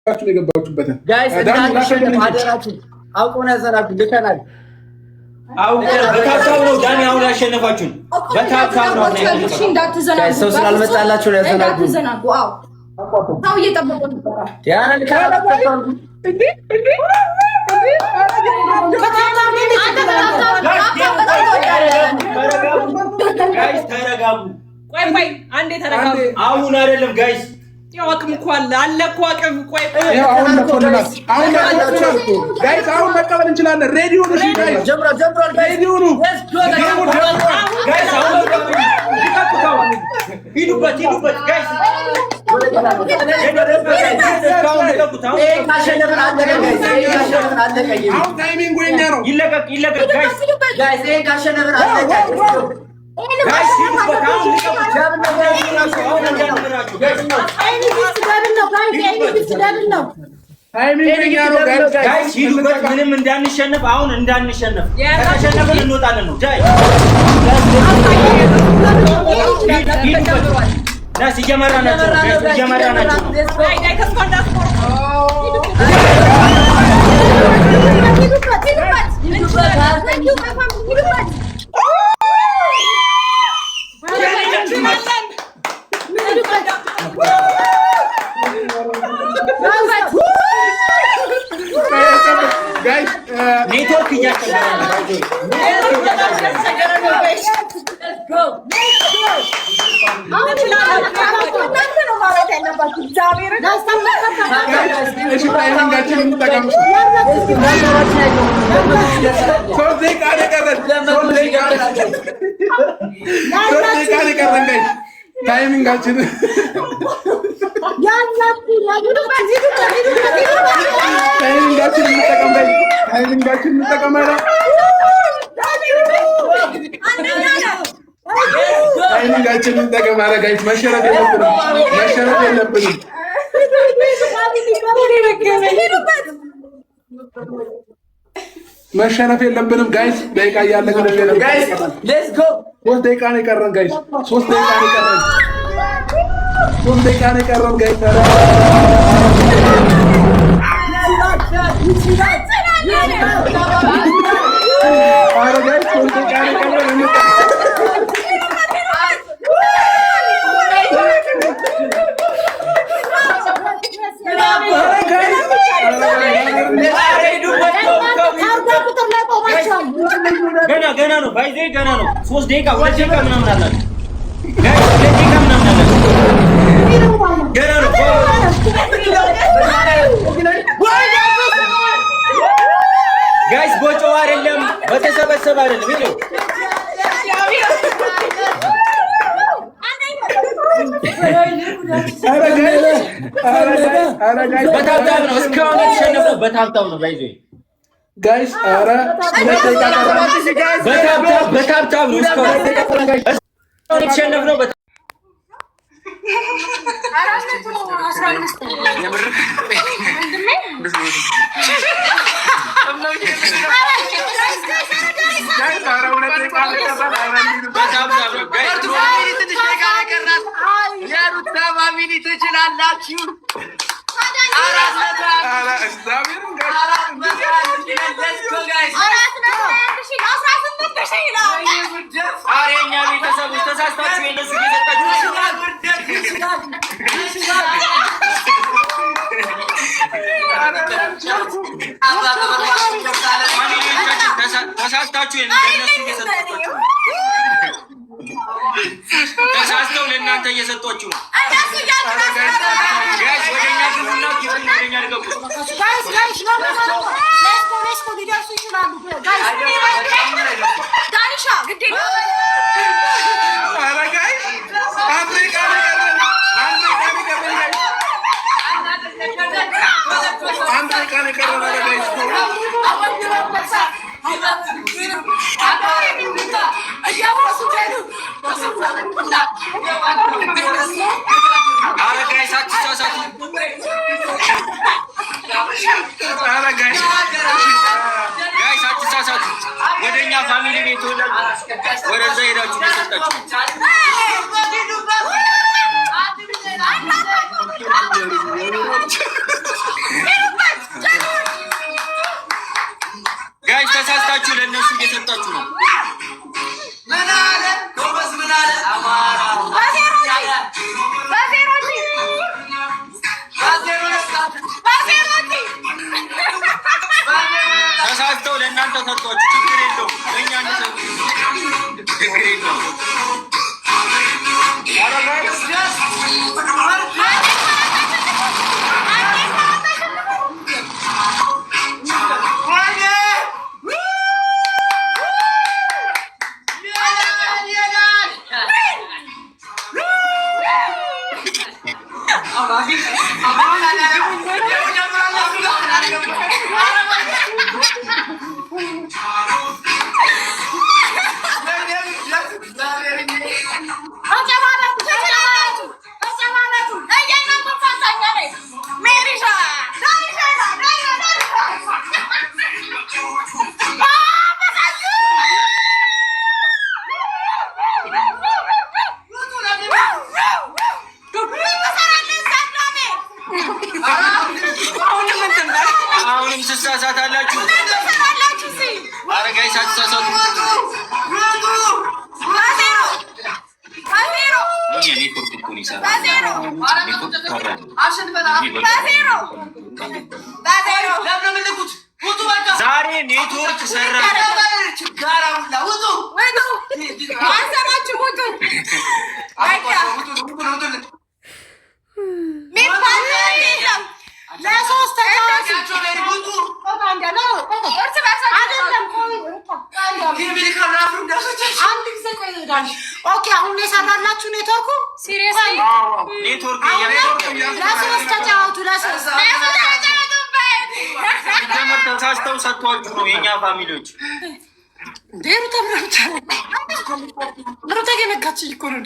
የገባችሁበት ጋይስ እንዳንሸነፍ አደራችሁ። አውቆና ዘራችሁ ልከናል። በታብታብ ነው ዳኒ አሁን ያሸነፋችሁን። በታብታብ ነው ጋይስ። ሰው ስላልመጣላችሁ ነው ያዘናጉ። አዎ ታው እየጠበቁ ነበር። ያንን ጋይስ ተረጋጉ። ቆይ አንዴ ተረጋጉ። አሁን አይደለም ጋይስ ያው አቅም እኮ አለ እኮ አቅም። ቆይ አሁን ጋይስ አሁን መቀበል እንችላለን። ሬዲ ሁኑ። እሺ ጋይስ ጀምሮ ሬዲ ሁኑ። ጋይስ አሁን ሂዱበት ጋይስ አሁን ታይሚንግ ወይኛ ነው። ይለቀቅ ጋይስ ጋይስ ይሄ ካሸነፍን አለቀ። ጋይስ ሂዱበት አሁን ጋይስ ሂዱበት። ምንም እንዳንሸነፍ አሁን እንዳንሸነፍ ከተሸነፍን እንወጣለን ነው ዳይ ናስ እየመራ ናቸው ኔትወርክ እያስቸገረ ታይሚንጋችን ጋይስ መሸነፍ የለብንም ጋይስ። ደቂቃ እያለቀ ነው ጋይስ። ሌትስ ጎ 3 ደቂቃ ነው የቀረን ጋይስ። 3 ደቂቃ ነው የቀረን ጋይስ። ገና ነው ባይዜ ገና ነው። 3 ደቂቃ 2 ደቂቃ ምናምን አላችሁ ጋይስ። 2 ደቂቃ ምናምን አላችሁ ገና ነው ጋይስ። ቦጮው አይደለም በተሰበሰበ አይደለም ይሄ በታብታብ ነው። እስካሁን የተሸነፈው በታብታብ ነው ባይዜ ጋይስ። ኧረ በታብታብ ነው እስካሁን የተሸነፈው። ተሳስተው ለእናንተ እየሰጧችሁ ነው። ወደኛ ፋሚሊ ቤት ወደዛ ሄዳችሁ ተሰጣችሁ። ተሰጥቷችሁ ችግር የለውም። እኛ ችግር የለውም። አሁንም ትሳሳታላችሁ። ኧረ ጋይስ አትሳሳቱ። ዛሬ ኔትወርክ ሰራ። አሁን የሰራላችሁ ኔትወርኩ ኔትወርክ ለሶስት ተጫወቱ። ለሶስት ተሳስተው ሰጥቷችሁ ነው የኛ ፋሚሊዎች። ሩታ ገነካችኝ እኮ ነው።